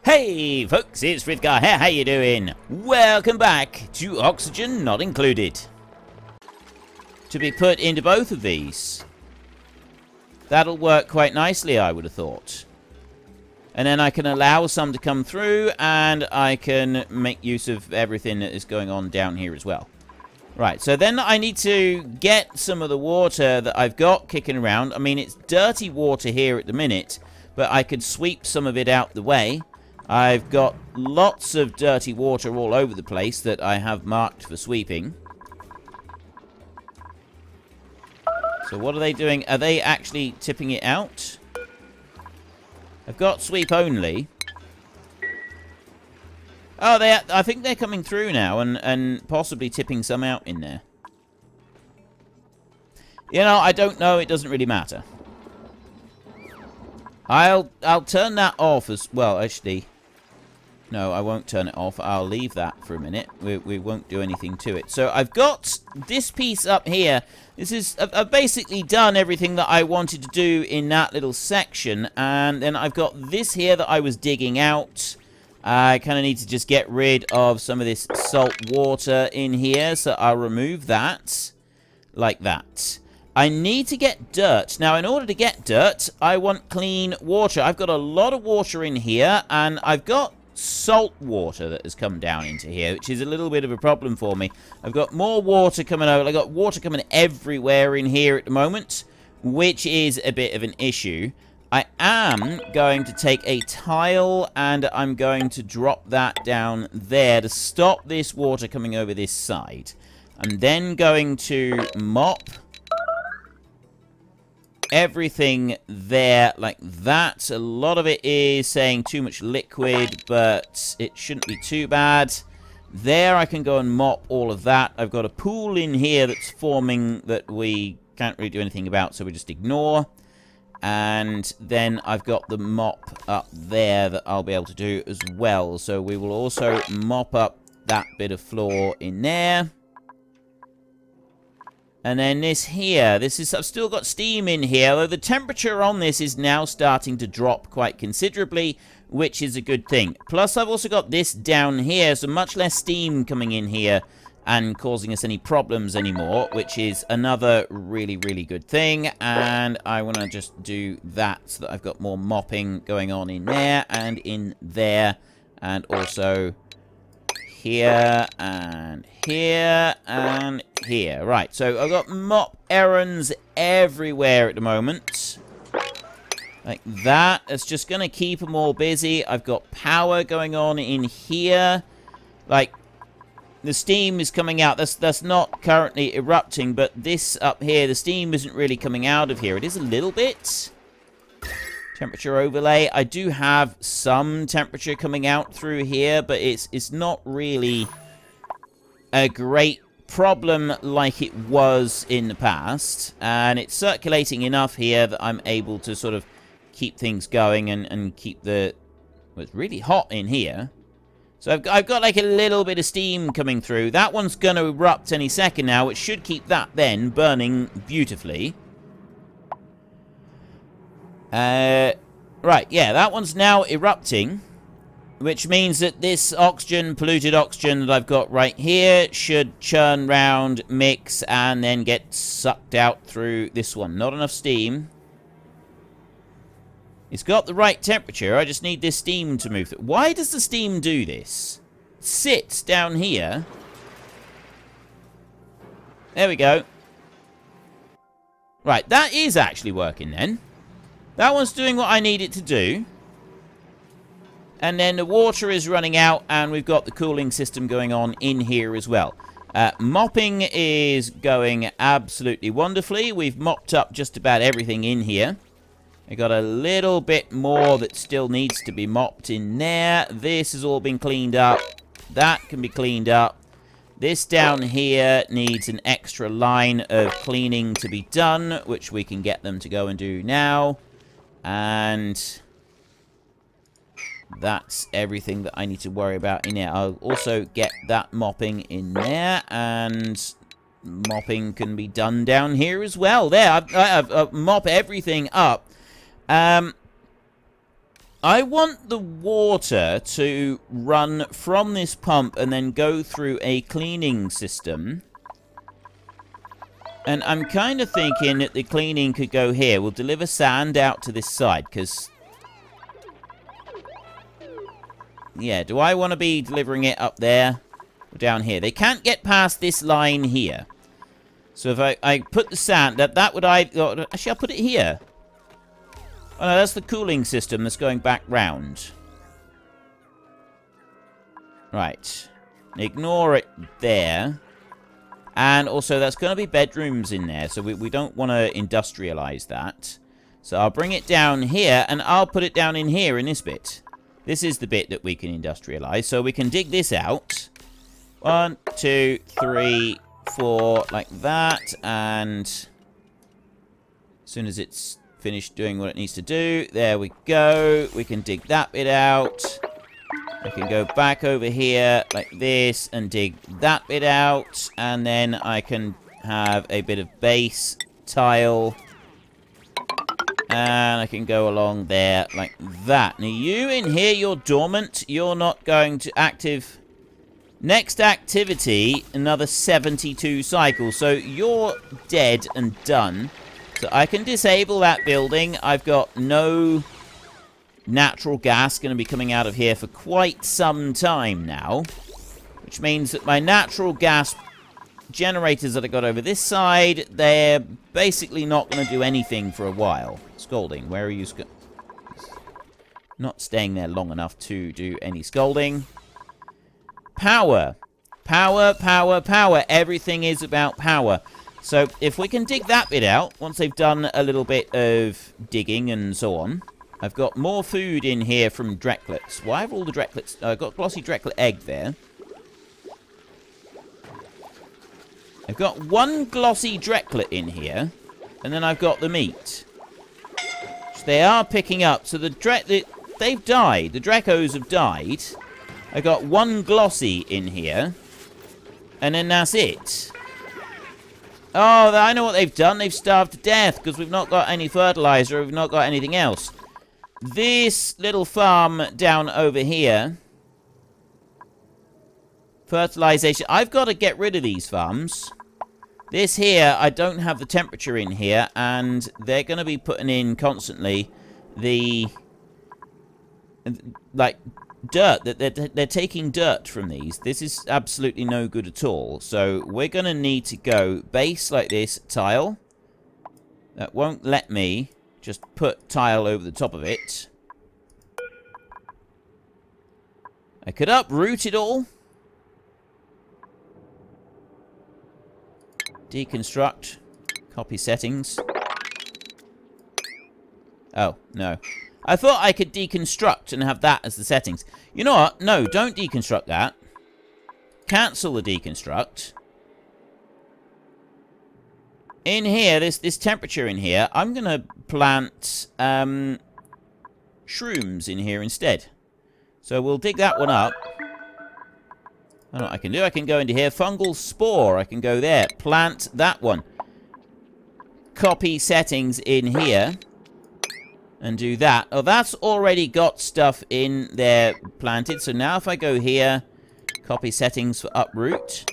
Hey folks, it's Frithgar here, how you doing? Welcome back to Oxygen Not Included. To be put into both of these. That'll work quite nicely, I would have thought. And then I can allow some to come through, and I can make use of everything that is going on down here as well. Right, so then I need to get some of the water that I've got kicking around. I mean, it's dirty water here at the minute, but I could sweep some of it out the way. I've got lots of dirty water all over the place that I have marked for sweeping. So what are they doing? Are they actually tipping it out? I've got sweep only. Oh, I think they're coming through now and possibly tipping some out in there. You know, I don't know. It doesn't really matter. I'll turn that off as well, actually. No, I won't turn it off. I'll leave that for a minute. We won't do anything to it. So I've got this piece up here. I've basically done everything that I wanted to do in that little section. And then I've got this here that I was digging out. I kind of need to just get rid of some of this salt water in here. So I'll remove that like that. I need to get dirt. Now, in order to get dirt, I want clean water. I've got a lot of water in here, and I've got salt water that has come down into here, which is a little bit of a problem for me. I've got more water coming over. I've got water coming everywhere in here at the moment, which is a bit of an issue. I am going to take a tile, and I'm going to drop that down there to stop this water coming over this side. I'm then going to mop everything there like that. A lot of it is saying too much liquid, but it shouldn't be too bad. There, I can go and mop all of that. I've got a pool in here that's forming that we can't really do anything about, so we just ignore. And then I've got the mop up there that I'll be able to do as well. So we will also mop up that bit of floor in there. And then this here, I've still got steam in here, though the temperature on this is now starting to drop quite considerably, which is a good thing. Plus, I've also got this down here, so much less steam coming in here and causing us any problems anymore, which is another really, really good thing. And I want to just do that so that I've got more mopping going on in there and in there, and also here and here and here. Right, so I've got mop errands everywhere at the moment. Like that. It's just going to keep them all busy. I've got power going on in here. Like, the steam is coming out. That's not currently erupting, but this up here, the steam isn't really coming out of here. It is a little bit. Temperature overlay. I do have some temperature coming out through here, but it's not really a great problem like it was in the past. And it's circulating enough here that I'm able to sort of keep things going and keep the... Well, it's really hot in here. So I've got like a little bit of steam coming through. That one's going to erupt any second now, which should keep that then burning beautifully. Right, yeah, that one's now erupting, which means that this oxygen, polluted oxygen that I've got right here, should churn round, mix, and then get sucked out through this one. Not enough steam. It's got the right temperature, I just need this steam to move through. Why does the steam do this? It sits down here. There we go. Right, that is actually working then. That one's doing what I need it to do. And then the water is running out, and we've got the cooling system going on in here as well. Mopping is going absolutely wonderfully. We've mopped up just about everything in here. I got a little bit more that still needs to be mopped in there. This has all been cleaned up. That can be cleaned up. This down here needs an extra line of cleaning to be done, which we can get them to go and do now. And that's everything that I need to worry about in here. I'll also get that mopping in there, and mopping can be done down here as well. There, I've mop everything up. I want the water to run from this pump and then go through a cleaning system. And I'm kind of thinking that the cleaning could go here. We'll deliver sand out to this side, because... yeah, do I want to be delivering it up there or down here? They can't get past this line here. So if I put the sand... that would... actually, I'll put it here. Oh, no, that's the cooling system that's going back round. Right. Ignore it there. And also, that's going to be bedrooms in there, so we don't want to industrialize that. So I'll bring it down here, and I'll put it down in here in this bit. This is the bit that we can industrialize, so we can dig this out. 1, 2, 3, 4, like that, and as soon as it's finished doing what it needs to do, there we go. We can dig that bit out. I can go back over here like this and dig that bit out, and then I can have a bit of base tile, and I can go along there like that. Now you in here, you're dormant. You're not going to active. Next activity, another 72 cycles. So you're dead and done. So I can disable that building. I've got no natural gas going to be coming out of here for quite some time now. Which means that my natural gas generators that I got over this side, they're basically not going to do anything for a while. Scalding, where are you? Not staying there long enough to do any scalding. Power. Power, power, power. Everything is about power. So, if we can dig that bit out, once they've done a little bit of digging and so on. I've got more food in here from Drecklets. Why have all the Drecklets... I've got glossy Drecklet egg there. I've got one glossy Drecklet in here. And then I've got the meat. So they are picking up. So they've died. The Drecos have died. I got one glossy in here. And then that's it. Oh, I know what they've done. They've starved to death because we've not got any fertilizer. We've not got anything else. This little farm down over here. Fertilization. I've got to get rid of these farms. This here, I don't have the temperature in here. And they're going to be putting in constantly the... like... dirt. They're taking dirt from these. This is absolutely no good at all. So we're going to need to go base like this, tile. That won't let me just put tile over the top of it. I could uproot it all. Deconstruct. Copy settings. Oh, no. I thought I could deconstruct and have that as the settings. You know what? No, don't deconstruct that. Cancel the deconstruct. In here, this temperature in here, I'm going to plant shrooms in here instead. So we'll dig that one up. I don't know what I can do. I can go into here. Fungal spore. I can go there. Plant that one. Copy settings in here. And do that. Oh, that's already got stuff in there planted. So now if I go here, copy settings for uproot.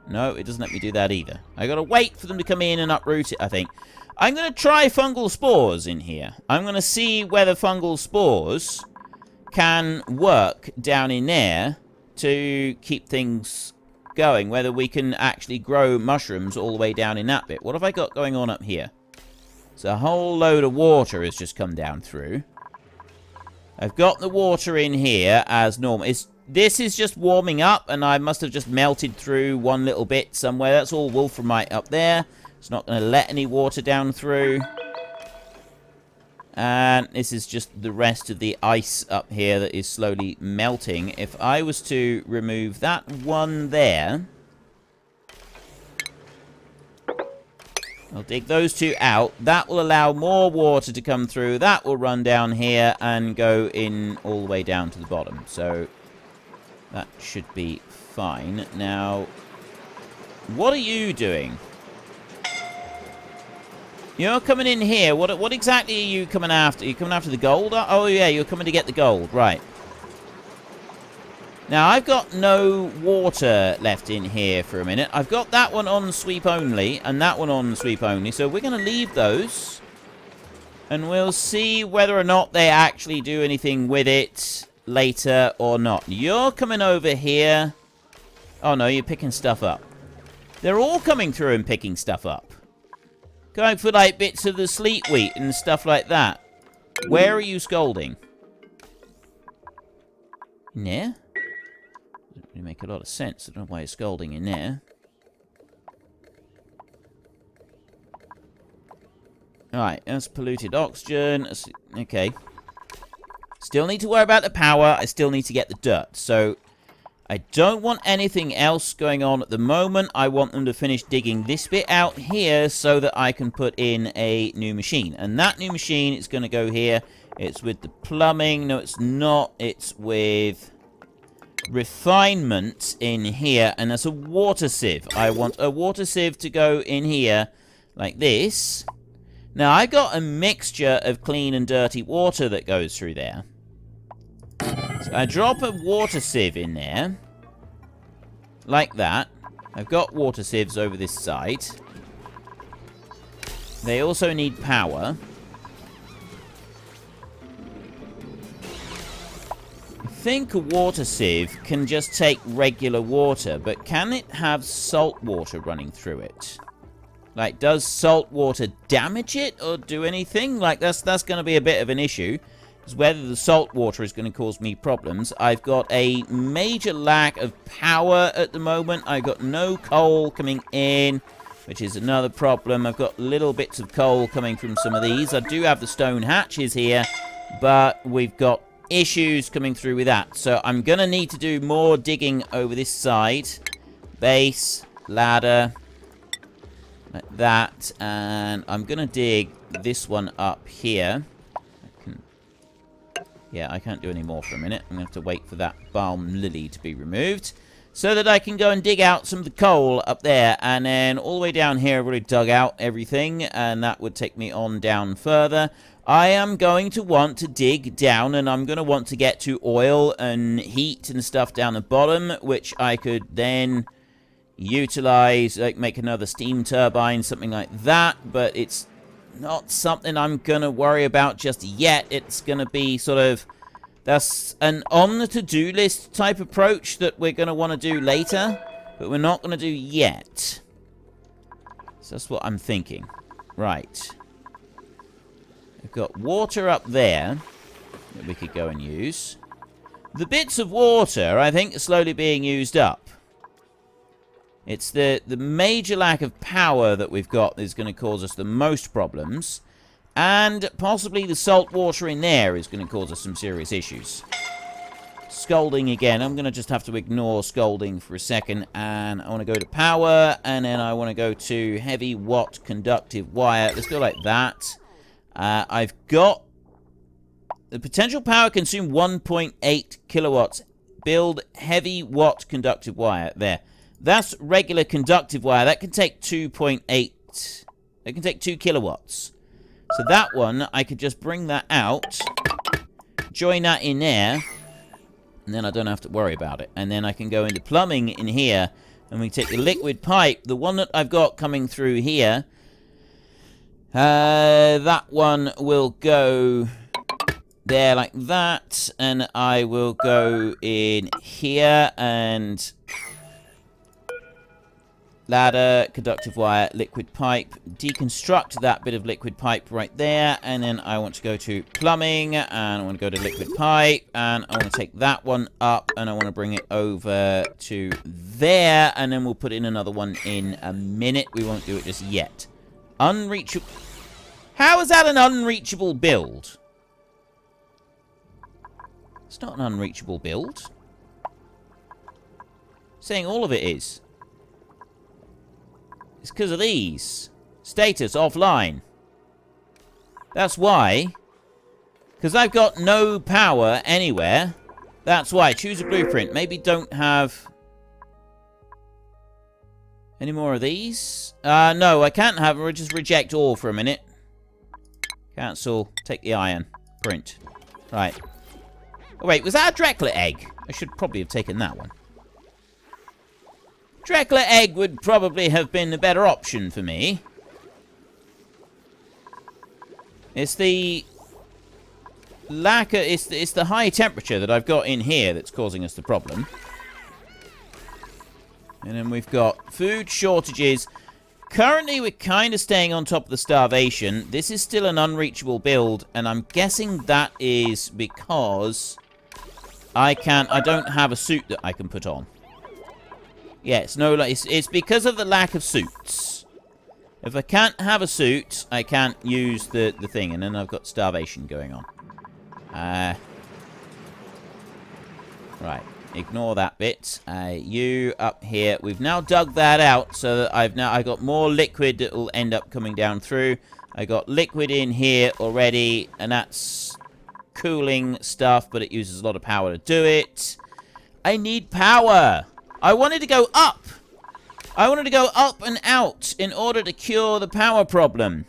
No, it doesn't let me do that either. I gotta wait for them to come in and uproot it, I think. I'm gonna try fungal spores in here. I'm gonna see whether fungal spores can work down in there to keep things going. Whether we can actually grow mushrooms all the way down in that bit. What have I got going on up here? So a whole load of water has just come down through. I've got the water in here as normal. This is just warming up, and I must have just melted through one little bit somewhere. That's all wolframite up there. It's not going to let any water down through. And this is just the rest of the ice up here that is slowly melting. If I was to remove that one there... I'll dig those two out. That will allow more water to come through. That will run down here and go in all the way down to the bottom. So that should be fine. Now, what are you doing? You're coming in here. What exactly are you coming after? Are you coming after the gold? Oh, yeah, you're coming to get the gold. Right. Now, I've got no water left in here for a minute. I've got that one on sweep only and that one on sweep only. So we're going to leave those. And we'll see whether or not they actually do anything with it later or not. You're coming over here. Oh, no, you're picking stuff up. They're all coming through and picking stuff up. Going for, like, bits of the sleet wheat and stuff like that. Where are you scolding? In there? Doesn't really make a lot of sense. I don't know why you're scolding in there. Alright, that's polluted oxygen. Okay. Still need to worry about the power. I still need to get the dirt. So, I don't want anything else going on at the moment. I want them to finish digging this bit out here so that I can put in a new machine. And that new machine is going to go here. It's with the plumbing. No, it's not. It's with refinement in here. And that's a water sieve. I want a water sieve to go in here like this. Now, I got a mixture of clean and dirty water that goes through there. So I drop a water sieve in there. Like that. I've got water sieves over this side. They also need power. I think a water sieve can just take regular water, but can it have salt water running through it? Like, does salt water damage it or do anything? Like, that's going to be a bit of an issue. Whether the salt water is going to cause me problems. I've got a major lack of power at the moment. I've got no coal coming in, which is another problem. I've got little bits of coal coming from some of these. I do have the stone hatches here, but we've got issues coming through with that. So I'm going to need to do more digging over this side. Base, ladder, like that. And I'm going to dig this one up here. Yeah, I can't do any more for a minute. I'm going to have to wait for that balm lily to be removed. So that I can go and dig out some of the coal up there. And then all the way down here, I've already dug out everything. And that would take me on down further. I am going to want to dig down. And I'm going to want to get to oil and heat and stuff down the bottom. Which I could then utilize, like make another steam turbine, something like that. But it's not something I'm going to worry about just yet. It's going to be sort of... That's an on the to-do list type approach that we're going to want to do later. But we're not going to do yet. So that's what I'm thinking. Right. We've got water up there that we could go and use. The bits of water, I think, are slowly being used up. It's the major lack of power that we've got that is going to cause us the most problems. And possibly the salt water in there is going to cause us some serious issues. Scolding again. I'm going to just have to ignore scolding for a second. And I want to go to power. And then I want to go to heavy watt conductive wire. Let's go like that. I've got... The potential power consumed 1.8 kilowatts. Build heavy watt conductive wire. There. That's regular conductive wire. That can take 2.8. It can take 2 kilowatts. So that one, I could just bring that out. Join that in there. And then I don't have to worry about it. And then I can go into plumbing in here. And we take the liquid pipe. The one that I've got coming through here. That one will go there like that. And I will go in here and... Ladder, conductive wire, liquid pipe. Deconstruct that bit of liquid pipe right there. And then I want to go to plumbing. And I want to go to liquid pipe. And I want to take that one up. And I want to bring it over to there. And then we'll put in another one in a minute. We won't do it just yet. Unreachable. How is that an unreachable build? It's not an unreachable build. Saying all of it is. It's because of these. Status offline. That's why. Because I've got no power anywhere. That's why. Choose a blueprint. Maybe don't have... Any more of these? No, I can't have them. Just reject all for a minute. Cancel. Take the iron. Print. Right. Oh, wait. Was that a Dracula egg? I should probably have taken that one. Dracula egg would probably have been a better option for me. It's the lack of... It's the high temperature that I've got in here that's causing us the problem. And then we've got food shortages. Currently, we're kind of staying on top of the starvation. This is still an unreachable build, and I'm guessing that is because I don't have a suit that I can put on. Yeah, it's because of the lack of suits. If I can't have a suit, I can't use the thing, and then I've got starvation going on. Right. Ignore that bit. You up here. We've now dug that out so that I got more liquid that will end up coming down through. I got liquid in here already, and that's cooling stuff, but it uses a lot of power to do it. I need power. I wanted to go up. I wanted to go up and out in order to cure the power problem.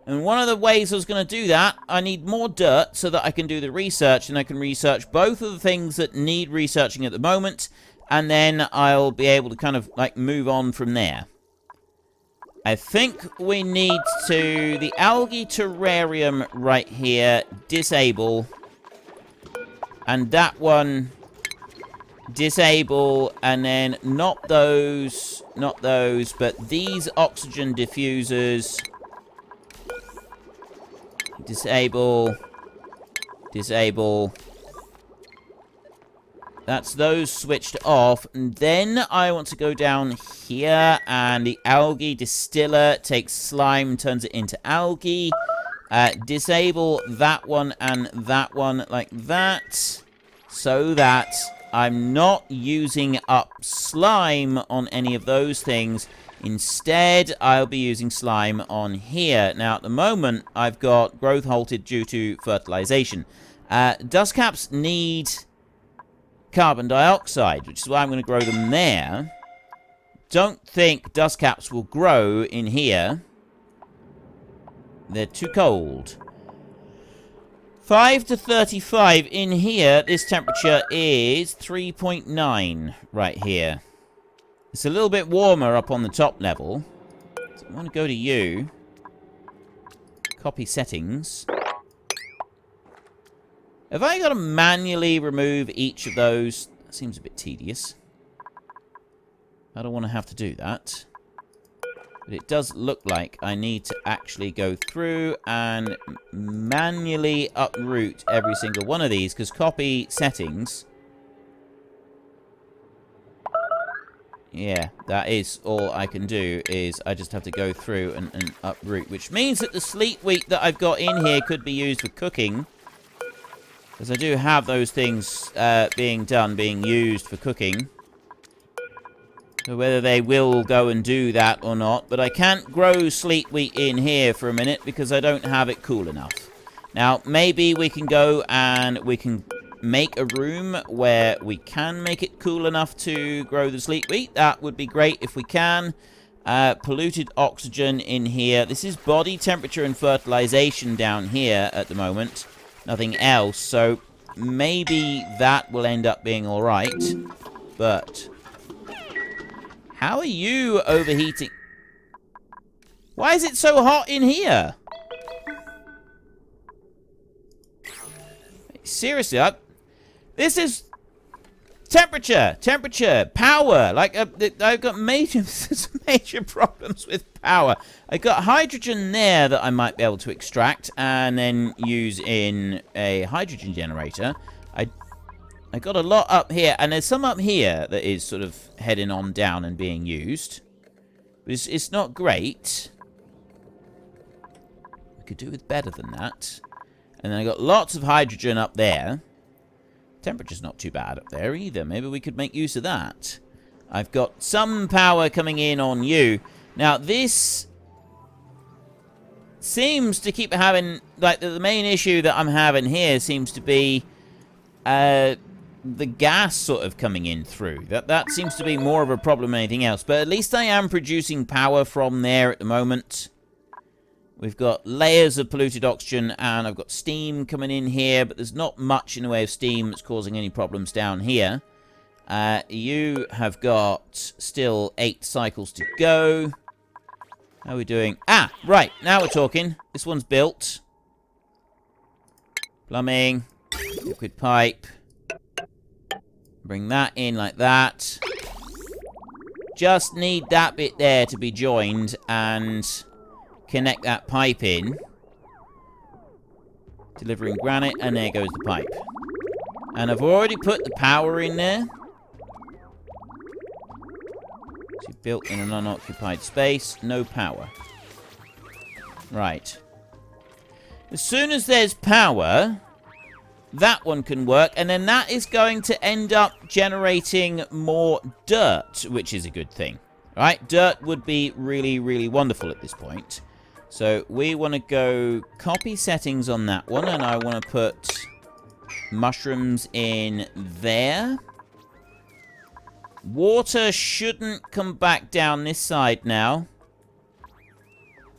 And one of the ways I was going to do that, I need more dirt so that I can do the research, and I can research both of the things that need researching at the moment, and then I'll be able to kind of, like, move on from there. I think we need to... The algae terrarium right here, disable. And that one... disable, and then not those, but these oxygen diffusers... disable. That's those switched off. And then I want to go down here, and the algae distiller takes slime, turns it into algae. Disable that one and that one like that, so that I'm not using up slime on any of those things. Instead, I'll be using slime on here. Now, at the moment, I've got growth halted due to fertilization. Dust caps need carbon dioxide, which is why I'm going to grow them there. Don't think dust caps will grow in here. They're too cold. 5 to 35 in here. This temperature is 3.9 right here. It's a little bit warmer up on the top level. So I want to go to you. Copy settings. Have I got to manually remove each of those? That seems a bit tedious. I don't want to have to do that. But it does look like I need to actually go through and manually uproot every single one of these, because copy settings... Yeah, that is all I can do, is I just have to go through and uproot, which means that the sleet wheat that I've got in here could be used for cooking. Because I do have those things being used for cooking. So whether they will go and do that or not, but I can't grow sleet wheat in here for a minute because I don't have it cool enough. Now, maybe we can go and we can... make a room where we can make it cool enough to grow the sleet wheat. That would be great if we can. Polluted oxygen in here. This is body temperature and fertilization down here at the moment. Nothing else. So maybe that will end up being alright. But how are you overheating? Why is it so hot in here? Seriously, this is temperature, power. Like, I've got major problems with power. I got hydrogen there that I might be able to extract and then use in a hydrogen generator. I got a lot up here, and there's some up here that is sort of heading on down and being used. But it's not great. We could do with better than that. And then I got lots of hydrogen up there. Temperature's not too bad up there either. Maybe we could make use of that. I've got some power coming in on you. Now, this seems to keep having... Like, the main issue that I'm having here seems to be the gas sort of coming in through. That seems to be more of a problem than anything else. But at least I am producing power from there at the moment. We've got layers of polluted oxygen, and I've got steam coming in here, but there's not much in the way of steam that's causing any problems down here. You have got still 8 cycles to go. How are we doing? Ah, right, now we're talking. This one's built. Plumbing. Liquid pipe. Bring that in like that. Just need that bit there to be joined and connect that pipe in. Delivering granite, and there goes the pipe. And I've already put the power in there. So built in an unoccupied space, no power. Right. As soon as there's power, that one can work, and then that is going to end up generating more dirt, which is a good thing. Right? Dirt would be really, really wonderful at this point. So we want to go copy settings on that one, and I want to put mushrooms in there. Water shouldn't come back down this side now.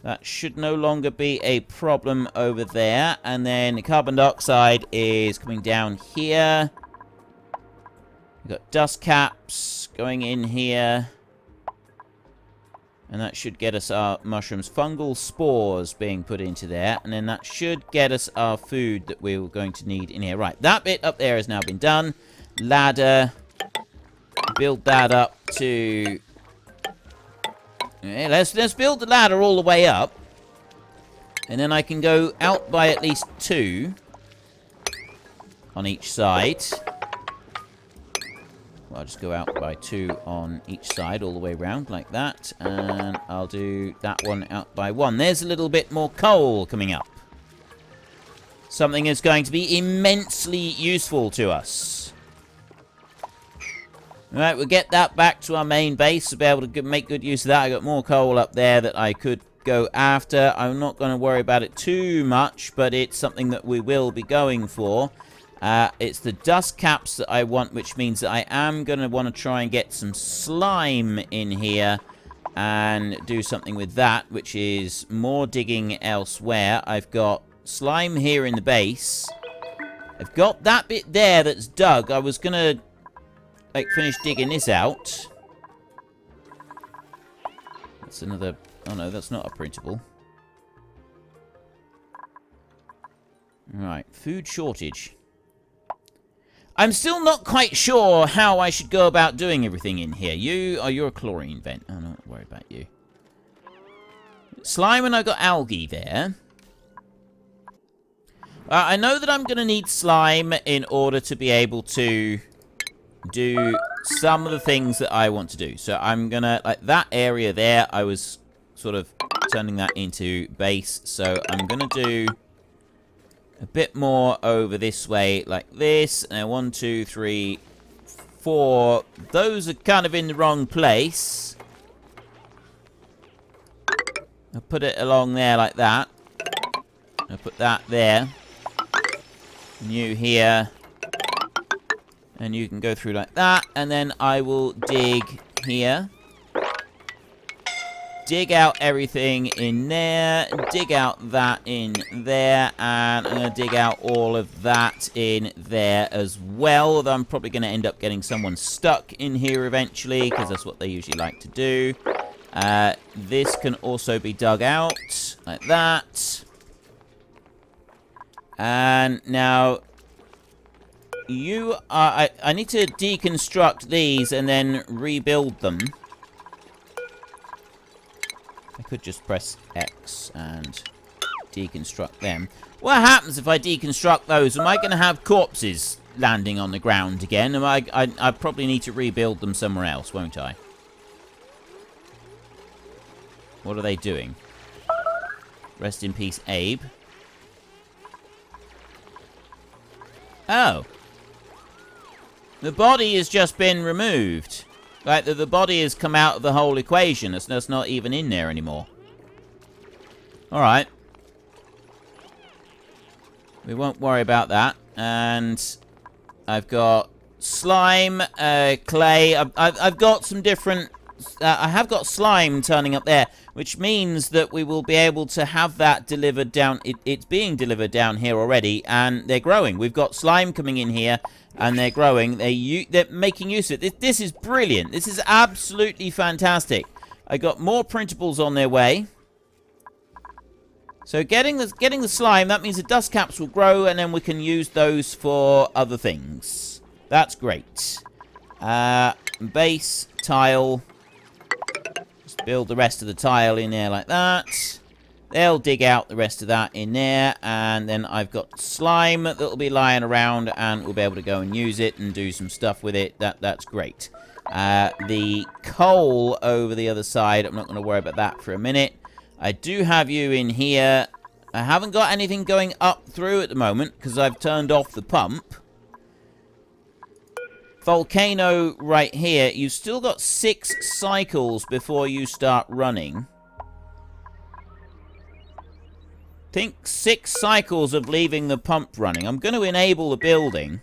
That should no longer be a problem over there. And then carbon dioxide is coming down here. We've got dust caps going in here. And that should get us our mushrooms. Fungal spores being put into there. And then that should get us our food that we're going to need in here. Right, that bit up there has now been done. Ladder. Build that up to... Yeah, let's build the ladder all the way up. And then I can go out by at least 2 on each side. Well, I'll just go out by 2 on each side all the way around like that. And I'll do that one out by 1. There's a little bit more coal coming up. Something that's going to be immensely useful to us. Alright, we'll get that back to our main base to be able to make good use of that. I got more coal up there that I could go after. I'm not going to worry about it too much, but it's something that we will be going for. It's the dust caps that I want, which means that I am going to want to try and get some slime in here and do something with that, which is more digging elsewhere. I've got slime here in the base. I've got that bit there that's dug. I was going to finish digging this out. That's another... Oh no, that's not a printable. Right, food shortage. I'm still not quite sure how I should go about doing everything in here. You're a chlorine vent. I'm not worried about you. Slime, and I got algae there. I know that I'm going to need slime in order to be able to do some of the things that I want to do. So I'm going to, like that area there, I was sort of turning that into base. So I'm going to do a bit more over this way like this. And 1, 2, 3, 4. Those are kind of in the wrong place. I'll put it along there like that. I'll put that there. And you here. And you can go through like that. And then I will dig here. Dig out everything in there. Dig out that in there. And I'm going to dig out all of that in there as well. Although I'm probably going to end up getting someone stuck in here eventually, because that's what they usually like to do. This can also be dug out like that. And now... I need to deconstruct these and then rebuild them. I could just press X and deconstruct them. What happens if I deconstruct those? Am I going to have corpses landing on the ground again? I probably need to rebuild them somewhere else, won't I? What are they doing? Rest in peace, Abe. Oh. The body has just been removed. Like, the body has come out of the whole equation. That's not even in there anymore. Alright. We won't worry about that. And I've got slime, clay. I've got some different slime turning up there, which means that we will be able to have that delivered down. It's being delivered down here already, and they're growing. We've got slime coming in here, and they're growing. They're making use of it. This is brilliant. This is absolutely fantastic. I got more printables on their way. So getting the slime, that means the dust caps will grow, and then we can use those for other things. That's great. Base, tile. Just build the rest of the tile in there like that. They'll dig out the rest of that in there, and then I've got slime that'll be lying around, and we'll be able to go and use it and do some stuff with it. That's great. The coal over the other side, I'm not going to worry about that for a minute. I do have you in here. I haven't got anything going up through at the moment because I've turned off the pump. Volcano right here. You've still got 6 cycles before you start running. Think 6 cycles of leaving the pump running. I'm going to enable the building.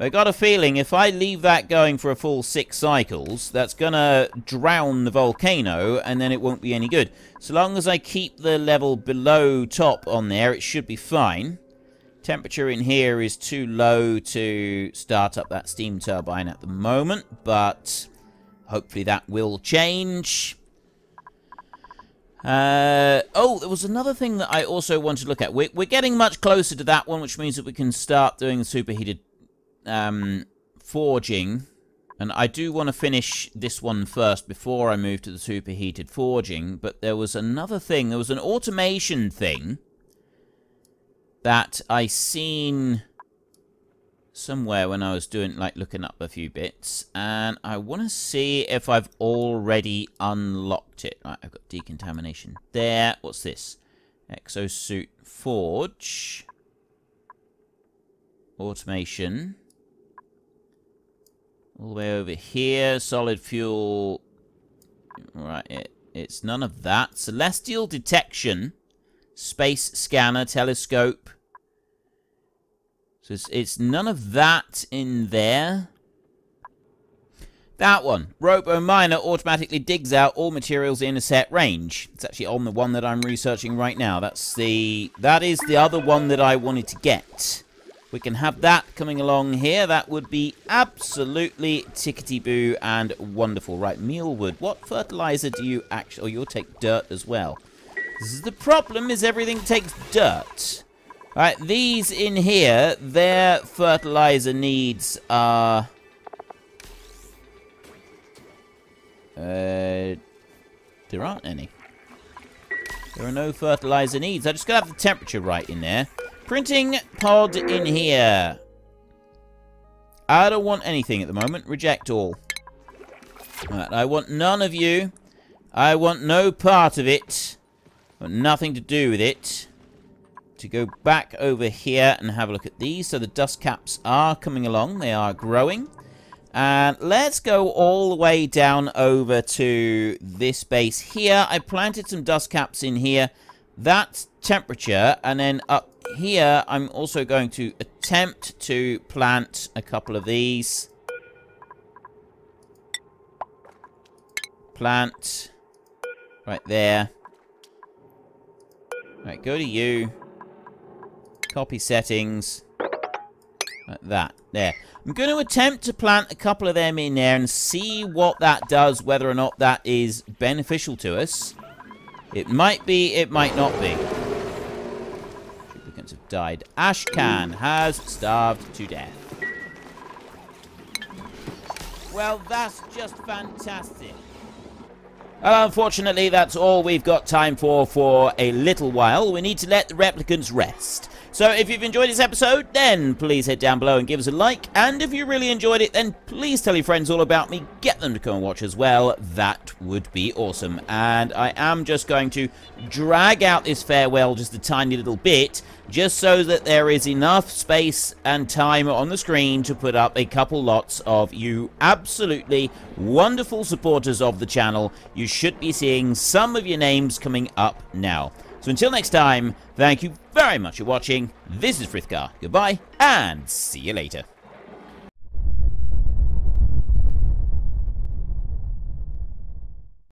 I got a feeling if I leave that going for a full 6 cycles, that's going to drown the volcano, and then it won't be any good. So long as I keep the level below top on there, it should be fine. Temperature in here is too low to start up that steam turbine at the moment, but hopefully that will change. Oh, there was another thing that I also wanted to look at. We're getting much closer to that one, which means that we can start doing the superheated forging, and I do want to finish this one first before I move to the superheated forging. But there was another thing. There was an automation thing that I seen somewhere when I was doing, like, looking up a few bits, and I want to see if I've already unlocked it. Right, I've got decontamination there. What's this? Exosuit forge. Automation. All the way over here. Solid fuel. Right, it's none of that. Celestial detection. Space scanner. Telescope. So it's none of that in there. That one. Robo Miner automatically digs out all materials in a set range. It's actually on the one that I'm researching right now. That is the other one that I wanted to get. We can have that coming along here. That would be absolutely tickety-boo and wonderful. Right, mealwood. What fertilizer do you actually... Oh, you'll take dirt as well. This is the problem, is everything takes dirt. Right, these in here, their fertilizer needs are... there aren't any. There are no fertilizer needs. I just gotta have the temperature right in there. Printing pod in here. I don't want anything at the moment. Reject all. Right, I want none of you. I want no part of it. I want nothing to do with it. To go back over here and have a look at these. So the dust caps are coming along. They are growing. And let's go all the way down over to this base here. I planted some dust caps in here. That's temperature. And then up here, I'm also going to attempt to plant a couple of these. Plant. Right there. Right, go to you. Copy settings. Like that. There. I'm going to attempt to plant a couple of them in there and see what that does, whether or not that is beneficial to us. It might be, it might not be. Duplicants have died. Ashcan has starved to death. Well, that's just fantastic. Well, unfortunately, that's all we've got time for a little while. We need to let the replicants rest. So if you've enjoyed this episode, then please head down below and give us a like. And if you really enjoyed it, then please tell your friends all about me. Get them to come and watch as well. That would be awesome. And I am just going to drag out this farewell just a tiny little bit, just so that there is enough space and time on the screen to put up a couple lots of you absolutely wonderful supporters of the channel. You should be seeing some of your names coming up now. So until next time, thank you very much for watching. This is Frithgar. Goodbye, and see you later.